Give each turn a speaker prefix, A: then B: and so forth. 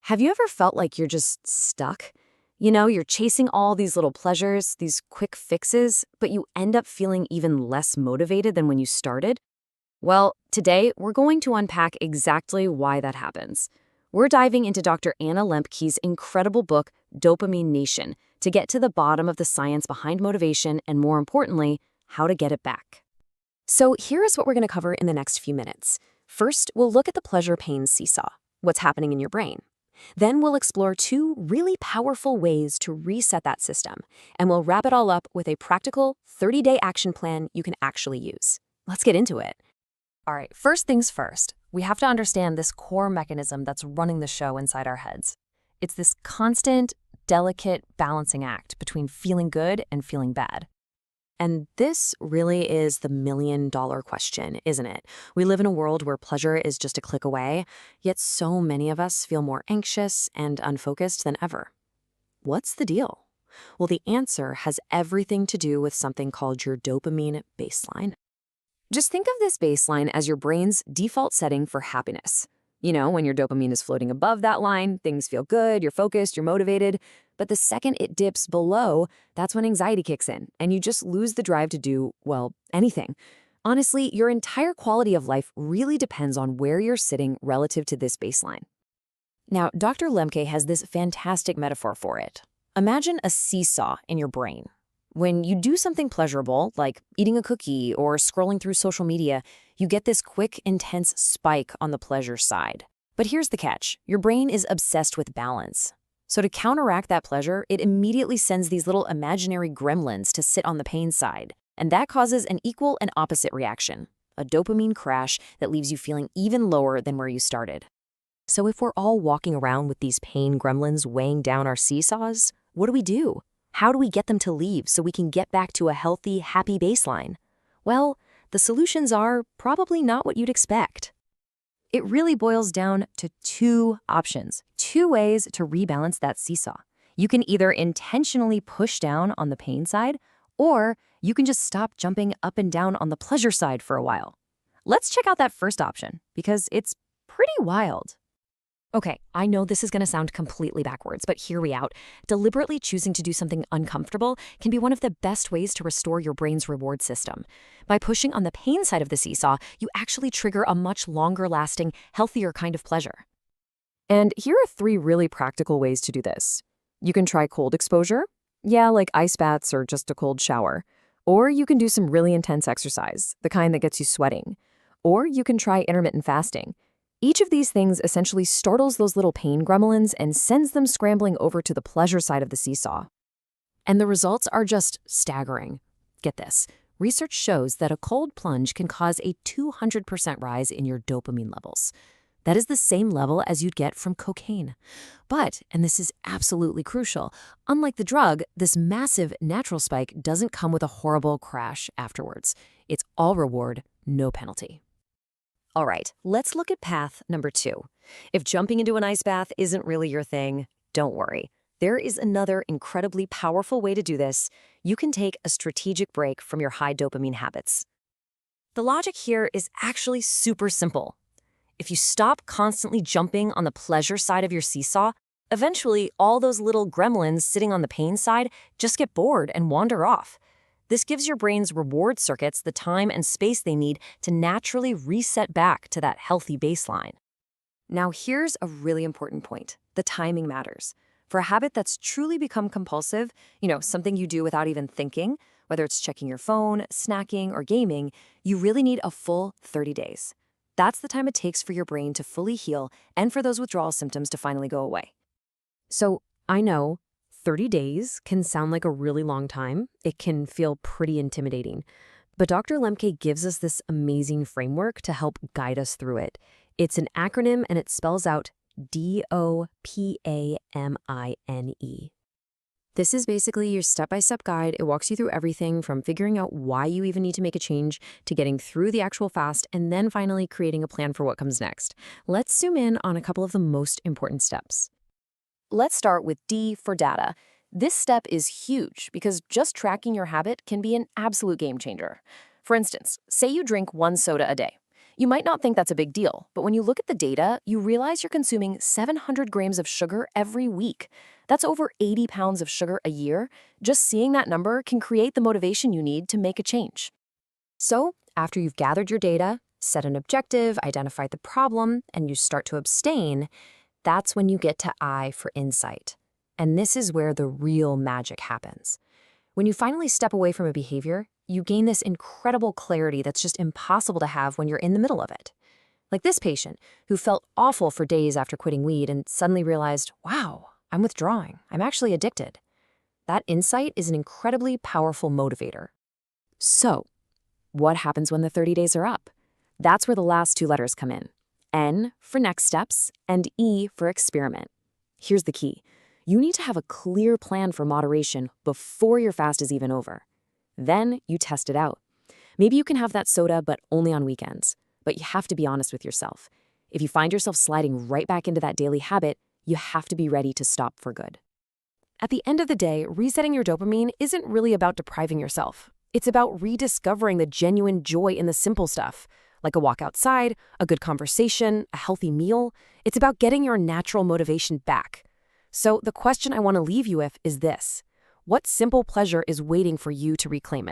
A: Have you ever felt like you're just stuck? You know, you're chasing all these little pleasures, these quick fixes, but you end up feeling even less motivated than when you started? Well, today we're going to unpack exactly why that happens. We're diving into Dr. Anna Lembke's incredible book, Dopamine Nation, to get to the bottom of the science behind motivation and, more importantly, how to get it back. So here is what we're going to cover in the next few minutes. First, we'll look at the pleasure-pain seesaw, what's happening in your brain. Then we'll explore two really powerful ways to reset that system, and we'll wrap it all up with a practical 30-day action plan you can actually use. Let's get into it. All right, first things first, we have to understand this core mechanism that's running the show inside our heads. It's this constant, delicate balancing act between feeling good and feeling bad. And this really is the million-dollar question, isn't it? We live in a world where pleasure is just a click away, yet so many of us feel more anxious and unfocused than ever. What's the deal? Well, the answer has everything to do with something called your dopamine baseline. Just think of this baseline as your brain's default setting for happiness. You know, when your dopamine is floating above that line, things feel good, you're focused, you're motivated. But the second it dips below, that's when anxiety kicks in, and you just lose the drive to do, well, anything. Honestly, your entire quality of life really depends on where you're sitting relative to this baseline. Now, Dr. Lembke has this fantastic metaphor for it. Imagine a seesaw in your brain. When you do something pleasurable, like eating a cookie or scrolling through social media, you get this quick, intense spike on the pleasure side. But here's the catch. Your brain is obsessed with balance. So to counteract that pleasure, it immediately sends these little imaginary gremlins to sit on the pain side. And that causes an equal and opposite reaction, a dopamine crash that leaves you feeling even lower than where you started. So if we're all walking around with these pain gremlins weighing down our seesaws, what do? How do we get them to leave so we can get back to a healthy, happy baseline? Well, the solutions are probably not what you'd expect. It really boils down to two options, two ways to rebalance that seesaw. You can either intentionally push down on the pain side, or you can just stop jumping up and down on the pleasure side for a while. Let's check out that first option, because it's pretty wild. Okay, I know this is going to sound completely backwards, but hear me out. Deliberately choosing to do something uncomfortable can be one of the best ways to restore your brain's reward system. By pushing on the pain side of the seesaw, you actually trigger a much longer-lasting, healthier kind of pleasure. And here are three really practical ways to do this. You can try cold exposure. Yeah, like ice baths or just a cold shower. Or you can do some really intense exercise, the kind that gets you sweating. Or you can try intermittent fasting. Each of these things essentially startles those little pain gremlins and sends them scrambling over to the pleasure side of the seesaw. And the results are just staggering. Get this, research shows that a cold plunge can cause a 200% rise in your dopamine levels. That is the same level as you'd get from cocaine. But, and this is absolutely crucial, unlike the drug, this massive natural spike doesn't come with a horrible crash afterwards. It's all reward, no penalty. All right, let's look at path number 2. If jumping into an ice bath isn't really your thing, don't worry. There is another incredibly powerful way to do this. You can take a strategic break from your high dopamine habits. The logic here is actually super simple. If you stop constantly jumping on the pleasure side of your seesaw, eventually all those little gremlins sitting on the pain side just get bored and wander off. This gives your brain's reward circuits the time and space they need to naturally reset back to that healthy baseline. Now here's a really important point. The timing matters. For a habit that's truly become compulsive, something you do without even thinking, whether it's checking your phone, snacking, or gaming, you really need a full 30 days. That's the time it takes for your brain to fully heal and for those withdrawal symptoms to finally go away. So I know 30 days can sound like a really long time. It can feel pretty intimidating. But Dr. Lembke gives us this amazing framework to help guide us through it. It's an acronym and it spells out DOPAMINE. This is basically your step-by-step guide. It walks you through everything from figuring out why you even need to make a change to getting through the actual fast and then finally creating a plan for what comes next. Let's zoom in on a couple of the most important steps. Let's start with D for data. This step is huge because just tracking your habit can be an absolute game changer. For instance, say you drink 1 soda a day.
B: You might not think that's a big deal, but when you look at the data, you realize you're consuming 700 grams of sugar every week. That's over 80 pounds of sugar a year. Just seeing that number can create the motivation you need to make a change.
A: So, after you've gathered your data, set an objective, identified the problem, and you start to abstain, that's when you get to I for insight. And this is where the real magic happens. When you finally step away from a behavior, you gain this incredible clarity that's just impossible to have when you're in the middle of it. Like this patient who felt awful for days after quitting weed and suddenly realized, wow, I'm withdrawing. I'm actually addicted. That insight is an incredibly powerful motivator. So, what happens when the 30 days are up? That's where the last two letters come in. N for next steps and E for experiment. Here's the key. You need to have a clear plan for moderation before your fast is even over. Then you test it out. Maybe you can have that soda, but only on weekends. But you have to be honest with yourself. If you find yourself sliding right back into that daily habit, you have to be ready to stop for good.
B: At the end of the day, resetting your dopamine isn't really about depriving yourself. It's about rediscovering the genuine joy in the simple stuff, like a walk outside, a good conversation, a healthy meal. It's about getting your natural motivation back. So the question I want to leave you with is this: what simple pleasure is waiting for you to reclaim it?